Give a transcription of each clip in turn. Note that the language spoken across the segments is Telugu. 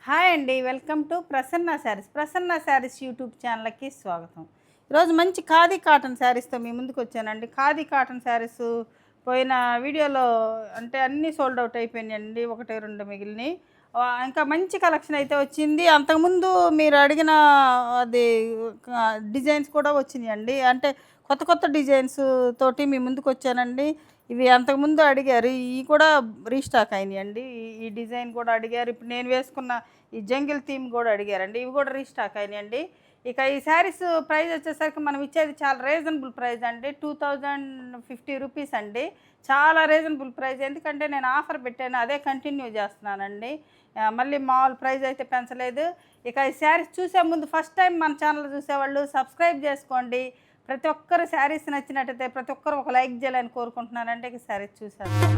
హాయ్ అండి, welcome to Prasanna saris. Prasanna saris YouTube ఛానల్కి స్వాగతం. ఈరోజు మంచి ఖాదీ కాటన్ శారీస్తో మీ ముందుకు వచ్చానండి. ఖాదీ కాటన్ శారీస్ పోయిన వీడియోలో అంటే అన్నీ సోల్డ్ అవుట్ అయిపోయినాయండి, ఒకటి రెండు మిగిలినాయి. ఇంకా మంచి కలెక్షన్ అయితే వచ్చింది. అంతకుముందు మీరు అడిగిన అది డిజైన్స్ కూడా వచ్చినాయండి. అంటే కొత్త కొత్త డిజైన్స్ తోటి మీ ముందుకు వచ్చానండి. ఇవి అంతకుముందు అడిగారు, ఇవి కూడా రీస్టాక్ అయినాయండి. ఈ డిజైన్ కూడా అడిగారు. ఇప్పుడు నేను వేసుకున్న ఈ జంగిల్ థీమ్ కూడా అడిగారండి, ఇవి కూడా రీస్టాక్ అయినాయండి. ఇక ఈ శారీస్ ప్రైస్ వచ్చేసరికి మనం ఇచ్చేది చాలా రీజనబుల్ ప్రైస్ అండి, 2050 రూపీస్ అండి. చాలా రీజనబుల్ ప్రైస్, ఎందుకంటే నేను ఆఫర్ పెట్టాను, అదే కంటిన్యూ చేస్తున్నానండి. మళ్ళీ మామూలు ప్రైస్ అయితే పెంచలేదు. ఇక ఈ శారీస్ చూసే ముందు ఫస్ట్ టైం మన ఛానల్ చూసేవాళ్ళు సబ్స్క్రైబ్ చేసుకోండి. ప్రతి ఒక్కరు శారీస్ నచ్చినట్టయితే ప్రతి ఒక్కరు ఒక లైక్ చేయాలని కోరుకుంటున్నానంటే ఇక శారీస్ చూసేద్దాం.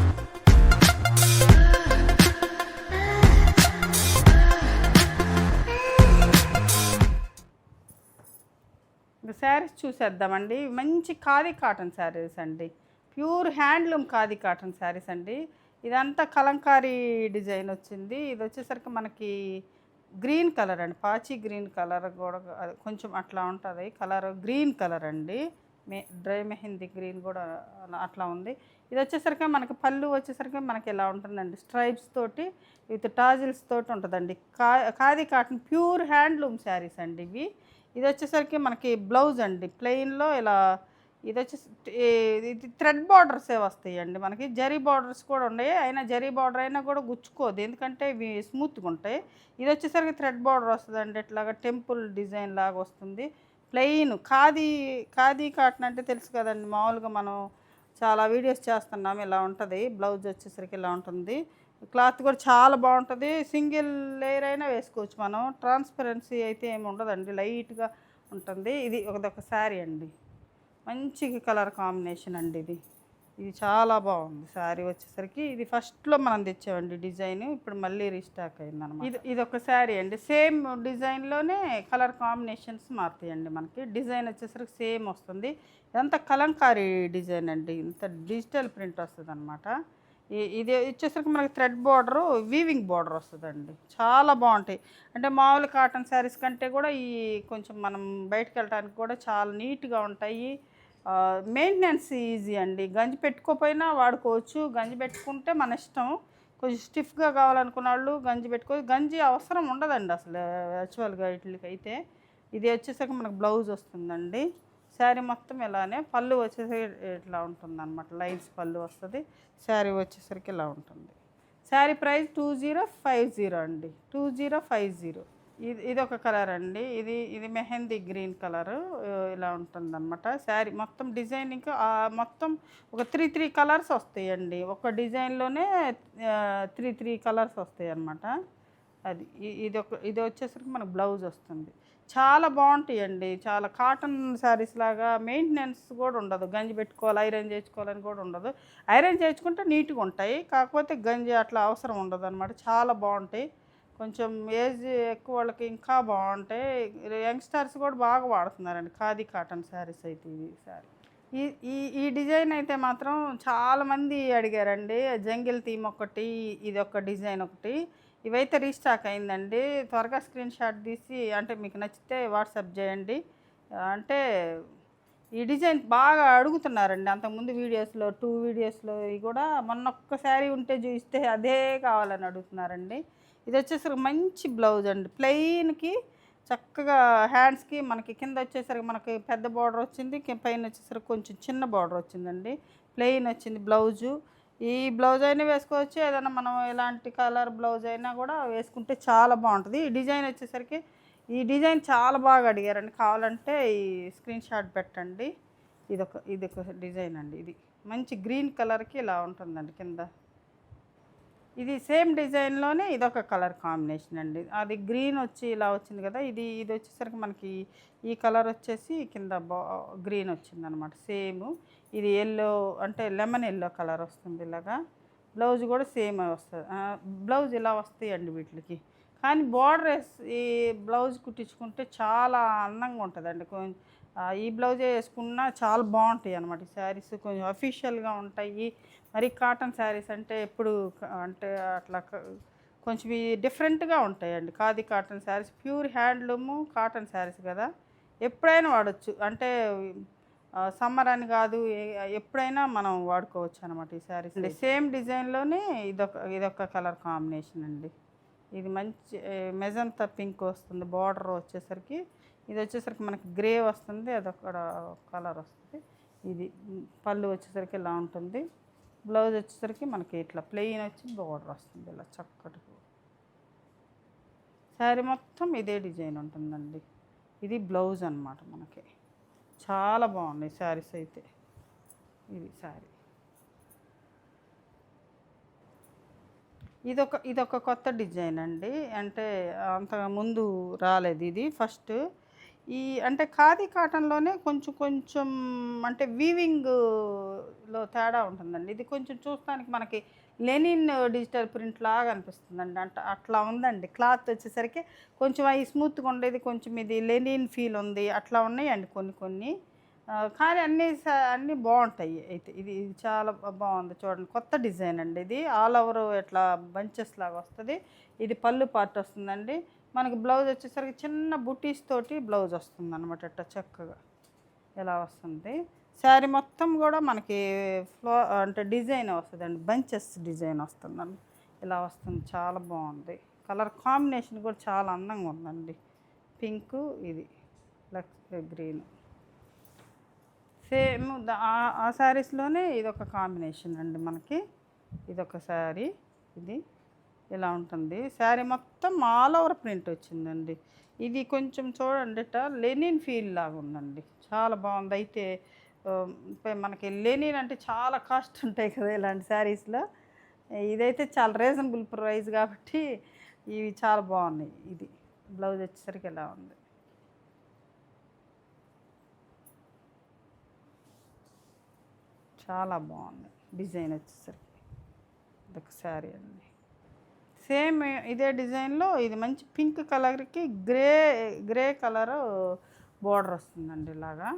శారీస్ చూసేద్దామండి. మంచి ఖాదీ కాటన్ శారీస్ అండి, pure handloom khadi cotton saris అండి. ఇదంతా కలంకారీ డిజైన్ వచ్చింది. ఇది వచ్చేసరికి మనకి గ్రీన్ కలర్ అండి, పాచి గ్రీన్ కలర్ కూడా కొంచెం అట్లా ఉంటుంది కలర్, గ్రీన్ కలర్ అండి. డ్రై మెహందీ గ్రీన్ కూడా అట్లా ఉంది. ఇది వచ్చేసరికి మనకి పళ్ళు వచ్చేసరికి మనకి ఇలా ఉంటుందండి, స్ట్రైప్స్ తోటి విత్ టాజిల్స్ తోటి ఉంటుందండి. Khadi cotton pure handloom saris అండి ఇవి. ఇది వచ్చేసరికి మనకి బ్లౌజ్ అండి, ప్లెయిన్లో ఇలా. ఇది వచ్చేసి ఇది థ్రెడ్ బార్డర్సే వస్తాయండి మనకి, జరీ బార్డర్స్ కూడా ఉన్నాయి. అయినా జరీ బార్డర్ అయినా కూడా గుచ్చుకోదు, ఎందుకంటే ఇవి స్మూత్గా ఉంటాయి. ఇది వచ్చేసరికి థ్రెడ్ బార్డర్ వస్తుందండి, ఇట్లాగా టెంపుల్ డిజైన్ లాగా వస్తుంది. ప్లెయిన్ ఖాదీ కాటన్ అంటే తెలుసు కదండి, మామూలుగా మనం చాలా వీడియోస్ చేస్తున్నాం. ఇలా ఉంటుంది బ్లౌజ్ వచ్చేసరికి, ఇలా ఉంటుంది. క్లాత్ కూడా చాలా బాగుంటుంది, సింగిల్ లేయర్ అయినా వేసుకోవచ్చు మనం. ట్రాన్స్పరెన్సీ అయితే ఏమి ఉండదండి, లైట్గా ఉంటుంది. ఇది ఒక శారీ అండి, మంచి కలర్ కాంబినేషన్ అండి. ఇది చాలా బాగుంది శారీ వచ్చేసరికి. ఇది ఫస్ట్లో మనం తెచ్చామండి డిజైన్, ఇప్పుడు మళ్ళీ రీస్టాక్ అయిందనమాట. ఇది ఒక శారీ అండి, సేమ్ డిజైన్లోనే కలర్ కాంబినేషన్స్ మారుతాయండి మనకి. డిజైన్ వచ్చేసరికి సేమ్ వస్తుంది. ఇదంతా కలంకారీ డిజైన్ అండి, ఇంత డిజిటల్ ప్రింట్ వస్తుంది అనమాట. ఇది వచ్చేసరికి మనకి థ్రెడ్ బార్డరు, వీవింగ్ బార్డర్ వస్తుందండి. చాలా బాగుంటాయి. అంటే మామూలు కాటన్ శారీస్ కంటే కూడా ఈ కొంచెం మనం బయటకు వెళ్ళడానికి కూడా చాలా నీట్గా ఉంటాయి. మెయింటెనెన్స్ ఈజీ అండి, గంజి పెట్టుకోపోయినా వాడుకోవచ్చు. గంజి పెట్టుకుంటే మన ఇష్టం. కొంచెం స్టిఫ్గా కావాలనుకున్న వాళ్ళు గంజి పెట్టుకోవచ్చు. గంజి అవసరం ఉండదండి అసలు యాక్చువల్గా వీటికి అయితే. ఇది వచ్చేసరికి మనకు బ్లౌజ్ వస్తుందండి. శారీ మొత్తం ఇలానే, పళ్ళు వచ్చేసరికి ఇట్లా ఉంటుంది అనమాట, లైన్స్ పళ్ళు వస్తుంది. శారీ వచ్చేసరికి ఇలా ఉంటుంది. శారీ ప్రైస్ 2050 అండి, 2050. ఇది ఒక కలర్ అండి, ఇది మెహందీ గ్రీన్ కలరు, ఇలా ఉంటుందన్నమాట. శారీ మొత్తం డిజైనింగ్ మొత్తం ఒక త్రీ కలర్స్ వస్తాయండి, ఒక డిజైన్లోనే 3 కలర్స్ వస్తాయి అన్నమాట. అది ఇది వచ్చేసరికి మనకు బ్లౌజ్ వస్తుంది. చాలా బాగుంటాయండి, చాలా కాటన్ శారీస్ లాగా మెయింటెనెన్స్ కూడా ఉండదు. గంజి పెట్టుకోవాలి, ఐరన్ చేసుకోవాలని కూడా ఉండదు. ఐరన్ చేసుకుంటే నీట్గా ఉంటాయి, కాకపోతే గంజి అట్లా అవసరం ఉండదు అనమాట. చాలా బాగుంటాయి. కొంచెం ఏజ్ ఎక్కువ వాళ్ళకి ఇంకా బాగుంటాయి. యంగ్స్టర్స్ కూడా బాగా వాడుతున్నారండి ఖాదీ కాటన్ శారీస్ అయితే. ఇది శారీ ఈ డిజైన్ అయితే మాత్రం చాలామంది అడిగారండి. జంగిల్ థీమ్ ఒకటి, ఇది ఒక డిజైన్ ఒకటి. ఇవైతే రీస్టాక్ అయిందండి. త్వరగా స్క్రీన్ షాట్ తీసి అంటే మీకు నచ్చితే వాట్సాప్ చేయండి. అంటే ఈ డిజైన్ బాగా అడుగుతున్నారండి, అంతకుముందు వీడియోస్లో 2 వీడియోస్లో ఇవి కూడా. మొన్న ఒక్క శారీ ఉంటే చూస్తే అదే కావాలని అడుగుతున్నారండి. ఇది వచ్చేసరికి మంచి బ్లౌజ్ అండి, ప్లెయిన్కి చక్కగా హ్యాండ్స్కి మనకి కింద వచ్చేసరికి మనకి పెద్ద బార్డర్ వచ్చింది, పైన వచ్చేసరికి కొంచెం చిన్న బార్డర్ వచ్చిందండి. ప్లెయిన్ వచ్చింది బ్లౌజు. ఈ బ్లౌజ్ అయినా వేసుకోవచ్చు, ఏదైనా మనం ఎలాంటి కలర్ బ్లౌజ్ అయినా కూడా వేసుకుంటే చాలా బాగుంటుంది. ఈ డిజైన్ వచ్చేసరికి ఈ డిజైన్ చాలా బాగా అడిగారండి, కావాలంటే ఈ స్క్రీన్ షాట్ పెట్టండి. ఇదొక డిజైన్ అండి, ఇది మంచి గ్రీన్ కలర్కి ఇలా ఉంటుందండి కింద. ఇది సేమ్ డిజైన్లోనే ఇదొక కలర్ కాంబినేషన్ అండి, అది గ్రీన్ వచ్చి ఇలా వచ్చింది కదా. ఇది వచ్చేసరికి మనకి ఈ కలర్ వచ్చేసి కింద గ్రీన్ వచ్చిందనమాట సేమ్. ఇది ఎల్లో అంటే లెమన్ ఎల్లో కలర్ వస్తుంది ఇలాగా. బ్లౌజ్ కూడా సేమ్ వస్తుంది, బ్లౌజ్ ఇలా వస్తాయండి వీటికి. కానీ బార్డర్ ఈ బ్లౌజ్ కుట్టించుకుంటే చాలా అందంగా ఉంటుందండి. ఈ బ్లౌజే వేసుకున్నా చాలా బాగుంటాయి అన్నమాట. ఈ శారీస్ కొంచెం అఫీషియల్గా ఉంటాయి. మరి కాటన్ శారీస్ అంటే ఎప్పుడు అంటే అట్లా కొంచెం ఇవి డిఫరెంట్గా ఉంటాయండి. Khadi cotton saris pure handloom cotton saris కదా, ఎప్పుడైనా వాడచ్చు. అంటే సమ్మర్ అని కాదు, ఎప్పుడైనా మనం వాడుకోవచ్చు అనమాట ఈ శారీస్. సేమ్ డిజైన్లోనే ఇదొక కలర్ కాంబినేషన్ అండి. ఇది మంచి మెజంతా పింక్ వస్తుంది. బార్డర్ వచ్చేసరికి ఇది వచ్చేసరికి మనకి గ్రే వస్తుంది, అదొక కలర్ వస్తుంది. ఇది పళ్ళు వచ్చేసరికి ఇలా ఉంటుంది. బ్లౌజ్ వచ్చేసరికి మనకి ఇట్లా ప్లెయిన్ వచ్చి బార్డర్ వస్తుంది ఇలా చక్కటి. శారీ మొత్తం ఇదే డిజైన్ ఉంటుందండి. ఇది బ్లౌజ్ అనమాట మనకి. చాలా బాగున్నాయి శారీస్ అయితే. ఇది శారీ. ఇదొక కొత్త డిజైన్ అండి. అంటే అంత ముందు రాలేదు ఇది ఫస్ట్. అంటే ఖాదీ కాటన్లోనే కొంచెం కొంచెం అంటే వీవింగ్లో తేడా ఉంటుందండి. ఇది కొంచెం చూస్తానికి మనకి లెనిన్ డిజిటల్ ప్రింట్ లాగా అనిపిస్తుందండి. అంటే అట్లా ఉందండి. క్లాత్ వచ్చేసరికి కొంచెం అవి స్మూత్గా ఉండేది, కొంచెం ఇది లెనిన్ ఫీల్ ఉంది, అట్లా ఉన్నాయండి కొన్ని కొన్ని. కానీ అన్నీ బాగుంటాయి. అయితే ఇది చాలా బాగుంది చూడండి. కొత్త డిజైన్ అండి ఇది. ఆల్ ఓవర్ ఇట్లా బంచెస్ లాగా వస్తుంది. ఇది పళ్ళు పార్ట్ వస్తుందండి. మనకి బ్లౌజ్ వచ్చేసరికి చిన్న బుటీస్ తోటి బ్లౌజ్ వస్తుంది అనమాట. ఇట్లా చక్కగా ఇలా వస్తుంది. శారీ మొత్తం కూడా మనకి అంటే డిజైన్ వస్తుందండి. బంచెస్ డిజైన్ వస్తుందండి. ఇలా వస్తుంది. చాలా బాగుంది. కలర్ కాంబినేషన్ కూడా చాలా అందంగా ఉందండి. పింకు, ఇది గ్రీన్. సేమ్ ఆ శారీస్లోనే ఇదొక కాంబినేషన్ అండి మనకి. ఇదొక శారీ. ఇది ఇలా ఉంటుంది. శారీ మొత్తం ఆల్ ఓవర్ ప్రింట్ వచ్చిందండి. ఇది కొంచెం చూడండి లెనిన్ ఫీల్ లాగా ఉందండి. చాలా బాగుంది. అయితే మనకి లెనిన్ అంటే చాలా కాస్ట్ ఉంటాయి కదా ఇలాంటి శారీస్లో. ఇదైతే చాలా రీజనబుల్ ప్రైస్ కాబట్టి ఇవి చాలా బాగున్నాయి. ఇది బ్లౌజ్ వచ్చేసరికి ఇలా ఉంది. చాలా బాగుంది డిజైన్ వచ్చేసరికి. ఇదొక శారీ అండి. సేమ్ ఇదే డిజైన్లో ఇది మంచి పింక్ కలర్కి గ్రే కలరు బోర్డర్ వస్తుందండి. ఇలాగా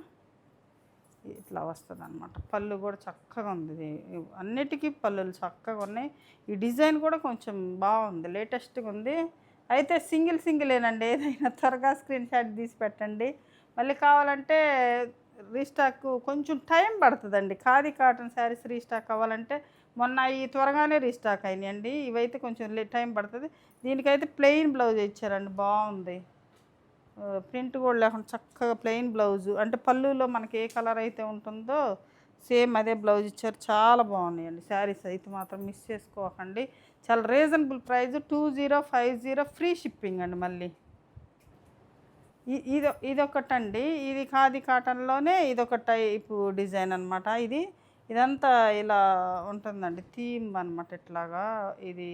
ఇట్లా వస్తుంది అనమాట. పళ్ళు కూడా చక్కగా ఉంది. అన్నిటికీ పళ్ళులు చక్కగా ఉన్నాయి. ఈ డిజైన్ కూడా కొంచెం బాగుంది, లేటెస్ట్గా ఉంది. అయితే సింగిలేనండి. ఏదైనా త్వరగా స్క్రీన్ షాట్ తీసి పెట్టండి. మళ్ళీ కావాలంటే రీస్టాక్ కొంచెం టైం పడుతుందండి. ఖాదీ కాటన్ శారీస్ రీస్టాక్ అవ్వాలంటే మొన్న ఈ త్వరగానే రీస్టాక్ అయినాయండి. ఇవైతే కొంచెం టైం పడుతుంది. దీనికైతే ప్లెయిన్ బ్లౌజ్ ఇచ్చారండి. బాగుంది. ప్రింట్ కూడా లేకుండా చక్కగా ప్లెయిన్ బ్లౌజు. అంటే పళ్ళులో మనకి ఏ కలర్ అయితే ఉంటుందో సేమ్ అదే బ్లౌజ్ ఇచ్చారు. చాలా బాగున్నాయండి శారీస్ అయితే. మాత్రం మిస్ చేసుకోకండి. చాలా రీజనబుల్ ప్రైస్. 2050 ఫ్రీ షిప్పింగ్ అండి. మళ్ళీ ఇదొకటండి. ఇది ఖాదీ కాటన్లోనే ఇదొక టైపు డిజైన్ అనమాట. ఇదంతా ఇలా ఉంటుందండి. థీమ్ అనమాట. ఇట్లాగా ఇది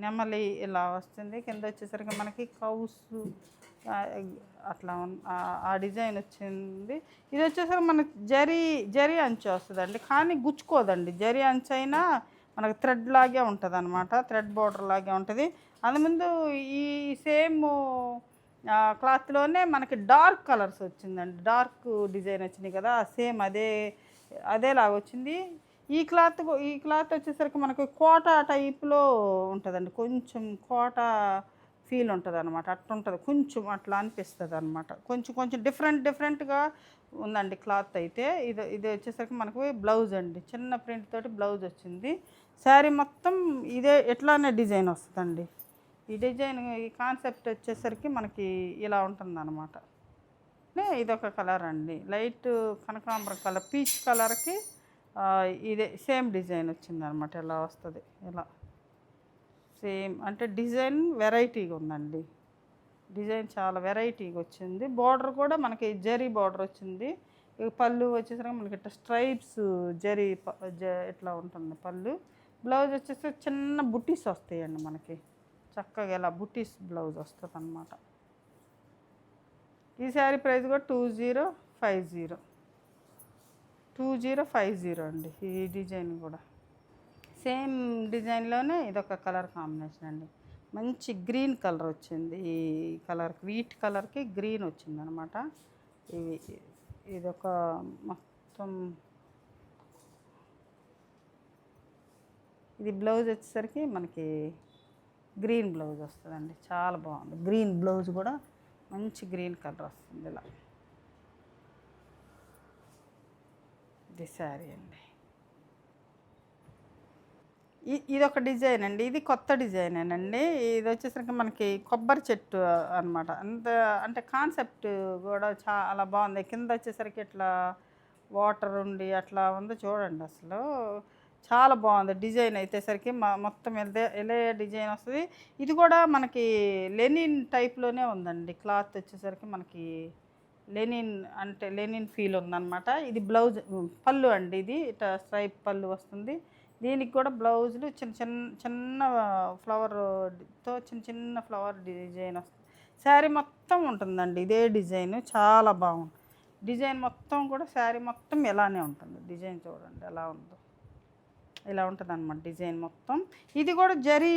నెమలి ఇలా వస్తుంది. కింద వచ్చేసరికి మనకి కౌస్ అట్లా ఆ డిజైన్ వచ్చింది. ఇది వచ్చేసరికి మనకి జరీ అంచు వస్తుందండి. కానీ గుచ్చుకోదండి. జరీ అంచు అయినా మనకు థ్రెడ్ లాగే ఉంటుంది అనమాట. థ్రెడ్ బార్డర్ లాగే ఉంటుంది. అందుముందు ఈ సేమ్ క్లాత్లోనే మనకి డార్క్ కలర్స్ వచ్చిందండి. డార్క్ డిజైన్ వచ్చినాయి కదా, సేమ్ అదేలాగా వచ్చింది. ఈ క్లాత్ వచ్చేసరికి మనకి కోటా టైప్లో ఉంటుందండి. కొంచెం కోటా ఫీల్ ఉంటుంది అనమాట. అట్లుంటుంది, కొంచెం అట్లా అనిపిస్తుంది అనమాట. కొంచెం డిఫరెంట్గా ఉందండి క్లాత్ అయితే. ఇది వచ్చేసరికి మనకు బ్లౌజ్ అండి. చిన్న ప్రింట్ తోటి బ్లౌజ్ వచ్చింది. శారీ మొత్తం ఎట్లానే డిజైన్ వస్తుందండి. ఈ డిజైన్ ఈ కాన్సెప్ట్ వచ్చేసరికి మనకి ఇలా ఉంటుందన్నమాట. ఇదొక కలర్ అండి. లైట్ కనకాంబరం కలర్, పీచ్ కలర్కి ఇదే సేమ్ డిజైన్ వచ్చిందనమాట. ఇలా వస్తుంది. ఇలా సేమ్ అంటే డిజైన్ వెరైటీగా ఉందండి. డిజైన్ చాలా వెరైటీగా వచ్చింది. బార్డర్ కూడా మనకి జరీ బార్డర్ వచ్చింది. పళ్ళు వచ్చేసరికి మనకి ఇట్లా స్ట్రైప్స్ జరీ ఇట్లా ఉంటుంది పళ్ళు. బ్లౌజ్ వచ్చేసి చిన్న బుట్టీస్ వస్తాయండి మనకి. చక్కగా ఇలా బుట్టీస్ బ్లౌజ్ వస్తుంది అన్నమాట. ఈ శారీ ప్రైస్ కూడా 2050 అండి. ఈ డిజైన్ కూడా సేమ్ డిజైన్లోనే ఇదొక కలర్ కాంబినేషన్ అండి. మంచి గ్రీన్ కలర్ వచ్చింది. ఈ కలర్కి వీట్ కలర్కి గ్రీన్ వచ్చింది అనమాట. ఇదొక మొత్తం ఇది బ్లౌజ్ వచ్చేసరికి మనకి గ్రీన్ బ్లౌజ్ వస్తుందండి, చాలా బాగుంది. గ్రీన్ బ్లౌజ్ కూడా మంచి గ్రీన్ కలర్ వస్తుంది. ఇలా ఇది శారీ అండి. ఇదొక డిజైన్ అండి, ఇది కొత్త డిజైనేనండి. ఇది వచ్చేసరికి మనకి కొబ్బరి చెట్టు అనమాట. అంత అంటే కాన్సెప్ట్ కూడా చాలా బాగుంది. కింద వచ్చేసరికి ఇట్లా వాటర్ ఉండి అట్లా ఉంది చూడండి. అసలు చాలా బాగుంది డిజైన్. అయితేసరికి మొత్తం ఇలే డిజైన్ వస్తుంది. ఇది కూడా మనకి లెనిన్ టైప్లోనే ఉందండి. క్లాత్ వచ్చేసరికి మనకి లెనిన్ అంటే లెనిన్ ఫీల్ ఉందన్నమాట. ఇది బ్లౌజ్ పళ్ళు అండి, ఇది ఇట్లా స్ట్రైప్ పళ్ళు వస్తుంది. దీనికి కూడా బ్లౌజులు చిన్న చిన్న చిన్న ఫ్లవర్తో చిన్న చిన్న ఫ్లవర్ డిజైన్ వస్తుంది. శారీ మొత్తం ఉంటుందండి ఇదే డిజైన్, చాలా బాగుంది. డిజైన్ మొత్తం కూడా శారీ మొత్తం ఇలానే ఉంటుంది. డిజైన్ చూడండి ఎలా ఉందో, ఇలా ఉంటుంది అనమాట డిజైన్ మొత్తం. ఇది కూడా జరీ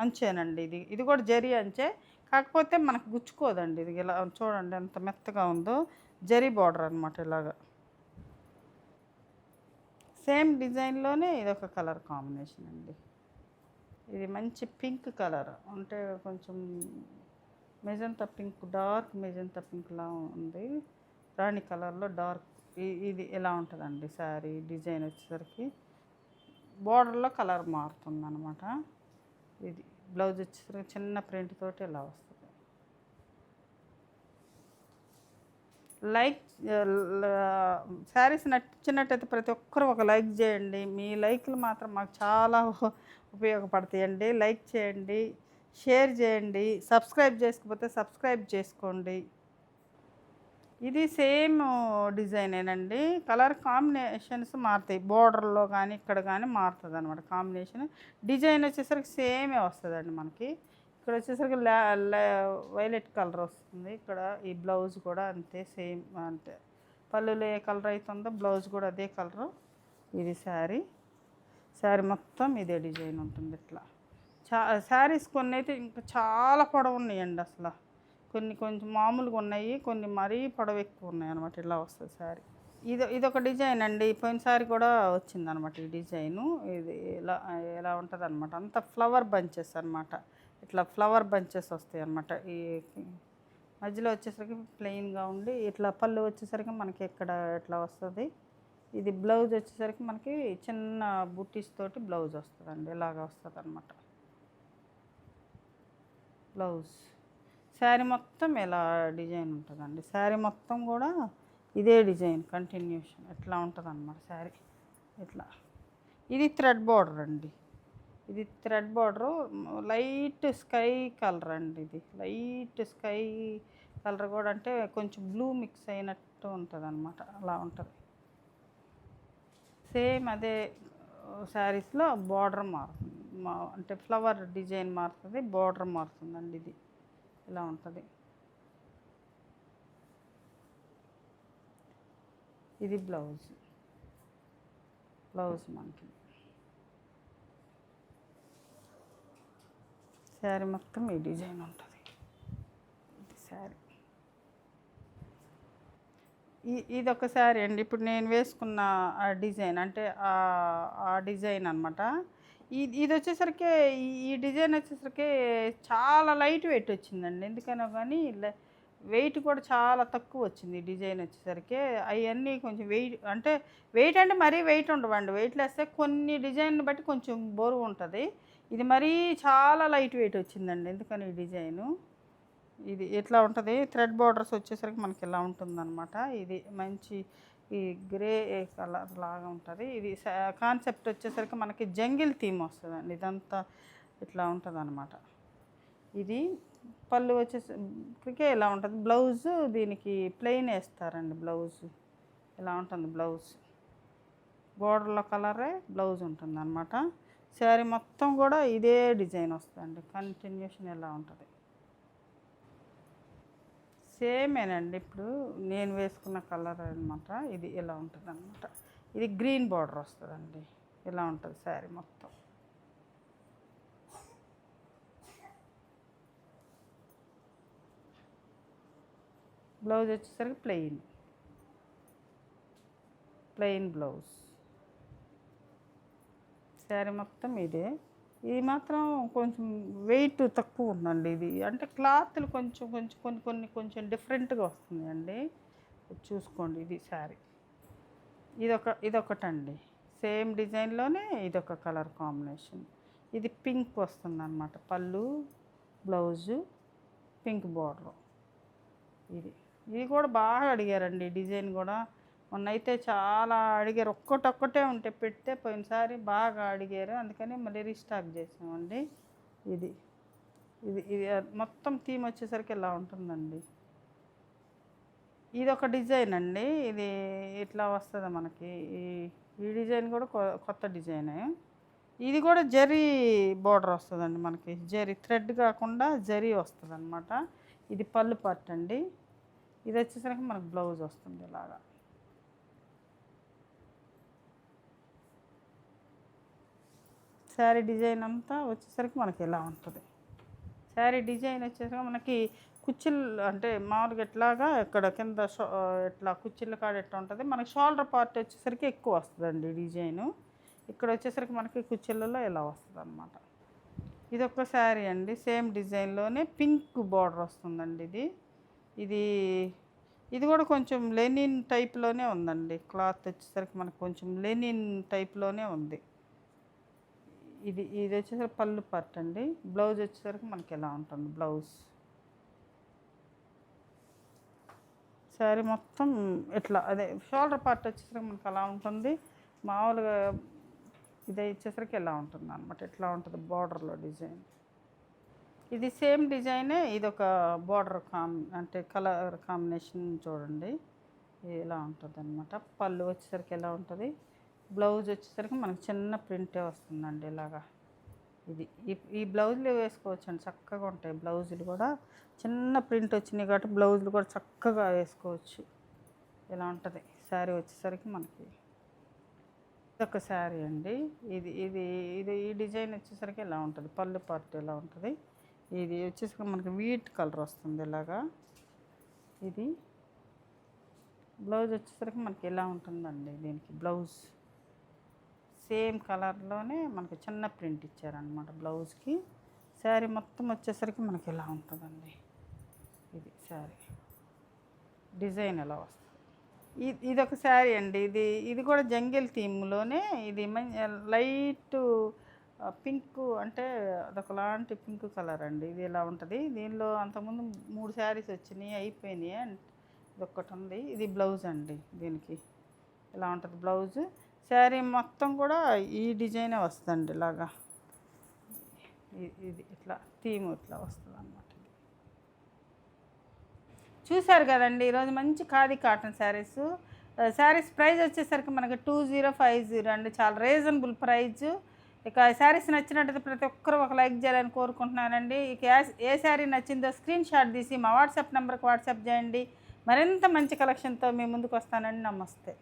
అంచేనండి. ఇది కూడా జరీ అంచే, కాకపోతే మనకు గుచ్చుకోదండి. ఇది ఇలా చూడండి ఎంత మెత్తగా ఉందో, జరీ బార్డర్ అనమాట. ఇలాగా సేమ్ డిజైన్లోనే ఇదొక కలర్ కాంబినేషన్ అండి. ఇది మంచి పింక్ కలర్, అంటే కొంచెం మెజంతా పింక్, డార్క్ మెజంతా పింక్లా ఉంది. రాణి కలర్లో డార్క్. ఇది ఎలా ఉంటుందండి శారీ డిజైన్ వచ్చేసరికి బోర్డర్లో కలర్ మారుతుంది అనమాట. ఇది బ్లౌజ్ వచ్చేసరికి చిన్న ప్రింట్ తోటి ఇలా వస్తుంది. లైక్ శారీస్ నచ్చినట్టయితే ప్రతి ఒక్కరు ఒక లైక్ చేయండి. మీ లైక్లు మాత్రం మాకు చాలా ఉపయోగపడతాయండి. లైక్ చేయండి, షేర్ చేయండి, సబ్స్క్రైబ్ చేసుకోకపోతే సబ్స్క్రైబ్ చేసుకోండి. ఇది సేమ్ డిజైనేనండి, కలర్ కాంబినేషన్స్ మారుతాయి. బోర్డర్లో కానీ ఇక్కడ కానీ మారుతుంది అనమాట కాంబినేషన్. డిజైన్ వచ్చేసరికి సేమే వస్తుందండి మనకి. ఇక్కడ వచ్చేసరికి వైలెట్ కలర్ వస్తుంది. ఇక్కడ ఈ బ్లౌజ్ కూడా అంతే, సేమ్ అంతే. పళ్ళులో ఏ కలర్ అవుతుందో బ్లౌజ్ కూడా అదే కలరు. ఇది శారీ మొత్తం ఇదే డిజైన్ ఉంటుంది. ఇట్లా శారీస్ కొన్ని అయితే ఇంకా చాలా పొడవు ఉన్నాయండి. అసలు కొన్ని కొంచెం మామూలుగా ఉన్నాయి, కొన్ని మరీ పొడవు ఎక్కువ ఉన్నాయి అనమాట. ఇలా వస్తుంది శారీ. ఇదొక డిజైన్ అండి, పోయినసారి కూడా వచ్చిందనమాట ఈ డిజైను. ఇది ఇలా ఉంటుంది అనమాట. అంత ఫ్లవర్ బంచెస్ అనమాట. ఇట్లా ఫ్లవర్ బంచెస్ వస్తాయి అన్నమాట. ఈ మధ్యలో వచ్చేసరికి ప్లెయిన్గా ఉండి ఇట్లా పళ్ళు వచ్చేసరికి మనకి ఇక్కడ ఇట్లా వస్తుంది. ఇది బ్లౌజ్ వచ్చేసరికి మనకి చిన్న బుట్టీస్ తోటి బ్లౌజ్ వస్తుందండి. ఇలాగ వస్తుంది అనమాట బ్లౌజ్. శారీ మొత్తం ఇలా డిజైన్ ఉంటుందండి. శారీ మొత్తం కూడా ఇదే డిజైన్ కంటిన్యూషన్ ఎట్లా ఉంటుంది అన్నమాట శారీ. ఇట్లా ఇది థ్రెడ్ బార్డర్ అండి. ఇది thread border, light sky colour అండి. ఇది లైట్ స్కై కలర్ కూడా, అంటే కొంచెం బ్లూ మిక్స్ అయినట్టు ఉంటుంది అనమాట. అలా ఉంటుంది. సేమ్ అదే శారీస్లో బార్డర్ మారుతుంది, అంటే ఫ్లవర్ డిజైన్ మారుతుంది, బార్డర్ మారుతుందండి. ఇది ఇలా ఉంటుంది. ఇది బ్లౌజ్ మనకి. శారీ మొత్తం ఈ డిజైన్ ఉంటుంది. ఇది శారీ. ఇదొక శారీ అండి. ఇప్పుడు నేను వేసుకున్న ఆ డిజైన్, అంటే ఆ డిజైన్ అనమాట. ఇది వచ్చేసరికి ఈ డిజైన్ వచ్చేసరికి చాలా లైట్ వెయిట్ వచ్చిందండి. ఎందుకనో కానీ వెయిట్ కూడా చాలా తక్కువ వచ్చింది. ఈ డిజైన్ వచ్చేసరికి అవన్నీ కొంచెం వెయిట్ అంటే మరీ వెయిట్ ఉండవండి. వెయిట్ లేస్తే కొన్ని డిజైన్ బట్టి కొంచెం బరువు ఉంటుంది. ఇది మరీ చాలా లైట్ వెయిట్ వచ్చిందండి. ఎందుకని ఈ డిజైను ఇది ఎట్లా ఉంటుంది, థ్రెడ్ బార్డర్స్ వచ్చేసరికి మనకి ఇలా ఉంటుందన్నమాట. ఇది మంచి ఈ గ్రే కలర్ లాగా ఉంటుంది. ఇది కాన్సెప్ట్ వచ్చేసరికి మనకి జంగిల్ థీమ్ వస్తుందండి. ఇదంతా ఇట్లా ఉంటుంది అనమాట. ఇది పళ్ళు వచ్చేసరికి ఇలా ఉంటుంది. బ్లౌజ్ దీనికి ప్లెయిన్ వేస్తారండి. బ్లౌజ్ ఇలా ఉంటుంది. బ్లౌజ్ బోర్డర్లో కలరే బ్లౌజ్ ఉంటుంది అనమాట. శారీ మొత్తం కూడా ఇదే డిజైన్ వస్తుందండి. కంటిన్యూషన్ ఎలా ఉంటుంది, సేమేనండి. ఇప్పుడు నేను వేసుకున్న కలర్ అనమాట. ఇది ఇలా ఉంటుంది అనమాట. ఇది గ్రీన్ బార్డర్ వస్తుందండి. ఇలా ఉంటుంది శారీ మొత్తం. బ్లౌజ్ వచ్చేసరికి ప్లెయిన్ బ్లౌజ్. శారీ మొత్తం ఇదే. ఇది మాత్రం కొంచెం వెయిట్ తక్కువ ఉందండి. ఇది అంటే క్లాత్లు కొంచెం కొంచెం కొన్ని కొన్ని కొంచెం డిఫరెంట్గా వస్తున్నాయండి. చూసుకోండి. ఇది శారీ ఇదొకటండి. సేమ్ డిజైన్లోనే ఇదొక కలర్ కాంబినేషన్. ఇది పింక్ వస్తుందన్నమాట. పళ్ళు, బ్లౌజు, పింక్ బార్డర్. ఇది కూడా బాగా అడిగారండి. డిజైన్ కూడా మొన్నైతే చాలా అడిగారు. ఒక్కటొక్కటే ఉంటే పెడితే పోయినసారి బాగా అడిగారు, అందుకని మళ్ళీ రీస్టాక్ చేసామండి. ఇది ఇది ఇది మొత్తం థీమ్ వచ్చేసరికి ఇలా ఉంటుందండి. ఇది ఒక డిజైన్ అండి. ఇది ఇట్లా వస్తుంది మనకి. ఈ డిజైన్ కూడా కొత్త డిజైనే. ఇది కూడా జరీ బోర్డర్ వస్తుందండి మనకి. జరీ థ్రెడ్ కాకుండా జరీ వస్తుంది అనమాట. ఇది పళ్ళు పార్ట్ అండి. ఇది వచ్చేసరికి మనకు బ్లౌజ్ వస్తుంది ఇలాగా. శారీ డిజైన్ అంతా వచ్చేసరికి మనకి ఇలా ఉంటుంది. శారీ డిజైన్ వచ్చేసరికి మనకి కుచ్చిళ్ళు అంటే మామూలుగా ఎట్లాగా ఇక్కడ కింద ఇట్లా కుచ్చిళ్ళ కాడ ఎట్లా ఉంటుంది, మనకి షోల్డర్ పార్ట్ వచ్చేసరికి ఎక్కువ వస్తుందండి డిజైను. ఇక్కడ వచ్చేసరికి మనకి కుచ్చిళ్ళలో ఇలా వస్తుంది అనమాట. ఇది ఒక శారీ అండి. సేమ్ డిజైన్లోనే పింక్ బార్డర్ వస్తుందండి. ఇది ఇది కూడా కొంచెం లెనిన్ టైప్లోనే ఉందండి. క్లాత్ వచ్చేసరికి మనకు కొంచెం లెనిన్ టైప్లోనే ఉంది. ఇది వచ్చేసరికి పళ్ళు పార్ట్ అండి. బ్లౌజ్ వచ్చేసరికి మనకి ఎలా ఉంటుంది బ్లౌజ్. శారీ మొత్తం ఇట్లా అదే షోల్డర్ పార్ట్ వచ్చేసరికి మనకి అలా ఉంటుంది. మామూలుగా ఇది వచ్చేసరికి ఎలా ఉంటుంది అనమాట. ఎట్లా ఉంటుంది బార్డర్లో డిజైన్. ఇది సేమ్ డిజైనే. ఇది ఒక బార్డర్ అంటే కలర్ కాంబినేషన్ చూడండి. ఇలా ఉంటుంది అనమాట. పళ్ళు వచ్చేసరికి ఎలా ఉంటుంది. బ్లౌజ్ వచ్చేసరికి మనకి చిన్న ప్రింటే వస్తుందండి ఇలాగా. ఈ బ్లౌజులు వేసుకోవచ్చండి, చక్కగా ఉంటాయి బ్లౌజులు కూడా. చిన్న ప్రింట్ వచ్చినాయి కాబట్టి బ్లౌజులు కూడా చక్కగా వేసుకోవచ్చు. ఇలా ఉంటుంది శారీ వచ్చేసరికి మనకి. ఇదొక శారీ అండి. ఈ డిజైన్ వచ్చేసరికి ఇలా ఉంటుంది. పళ్ళు పార్ట్ ఇలా ఉంటుంది. ఇది వచ్చేసరికి మనకి వీట్ కలర్ వస్తుంది ఇలాగా. ఇది బ్లౌజ్ వచ్చేసరికి మనకి ఇలా ఉంటుందండి. దీనికి బ్లౌజ్ సేమ్ కలర్లోనే మనకి చిన్న ప్రింట్ ఇచ్చారనమాట బ్లౌజ్కి. శారీ మొత్తం వచ్చేసరికి మనకి ఇలా ఉంటుందండి. ఇది శారీ డిజైన్ ఎలా వస్తుంది. ఇదొక శారీ అండి. ఇది కూడా జంగిల్ థీమ్లోనే. ఇది లైట్ పింక్ అంటే అదొకలాంటి పింక్ కలర్ అండి. ఇది ఇలా ఉంటుంది. దీనిలో అంతకుముందు 3 శారీస్ వచ్చినాయి, అయిపోయినాయి. ఇది ఒక్కటి ఉంది. ఇది బ్లౌజ్ అండి. దీనికి ఇలా ఉంటుంది బ్లౌజ్. శారీ మొత్తం కూడా ఈ డిజైనే వస్తుందండి ఇలాగా. ఇది ఇట్లా థీమ్ ఇట్లా వస్తుంది అన్నమాట. చూశారు కదండి ఈరోజు మంచి ఖాదీ కాటన్ శారీస్ ప్రైస్ వచ్చేసరికి మనకి 2050 అండి. చాలా రీజనబుల్ ప్రైజు. ఇక శారీస్ నచ్చినట్టయితే ప్రతి ఒక్కరూ ఒక లైక్ చేయాలని కోరుకుంటున్నానండి. ఇక ఏ శారీ నచ్చిందో స్క్రీన్ షాట్ తీసి మా వాట్సాప్ నెంబర్కి వాట్సాప్ చేయండి. మరింత మంచి కలెక్షన్తో మీ ముందుకు వస్తానండి. నమస్తే.